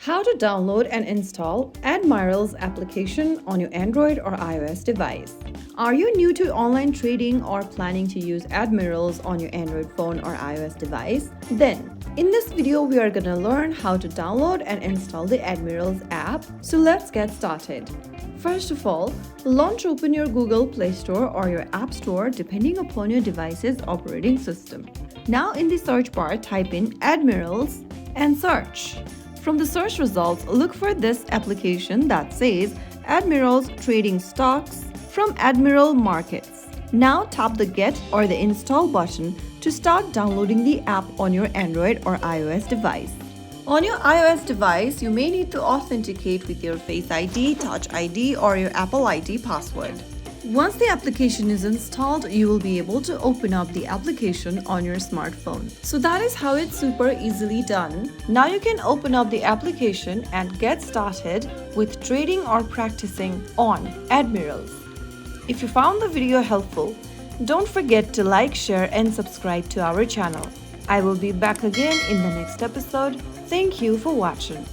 How to download and install Admirals application on your Android or iOS device. Are you new to online trading or planning to use Admirals on your Android phone or iOS device? Then, in this video, we are gonna learn how to download and install the Admirals app. So let's get started. First of all, open your Google Play Store or your App Store depending upon your device's operating system. Now in the search bar, type in Admirals and search. From the search results, look for this application that says Admirals Trading Stocks from Admiral Markets. Now tap the Get or the Install button to start downloading the app on your Android or iOS device. On your iOS device, you may need to authenticate with your Face ID, Touch ID, or your Apple ID password. Once the application is installed, you will be able to open up the application on your smartphone. So that is how it's super easily done. Now you can open up the application and get started with trading or practicing on Admirals. If you found the video helpful, don't forget to like, share, and subscribe to our channel. I will be back again in the next episode. Thank you for watching.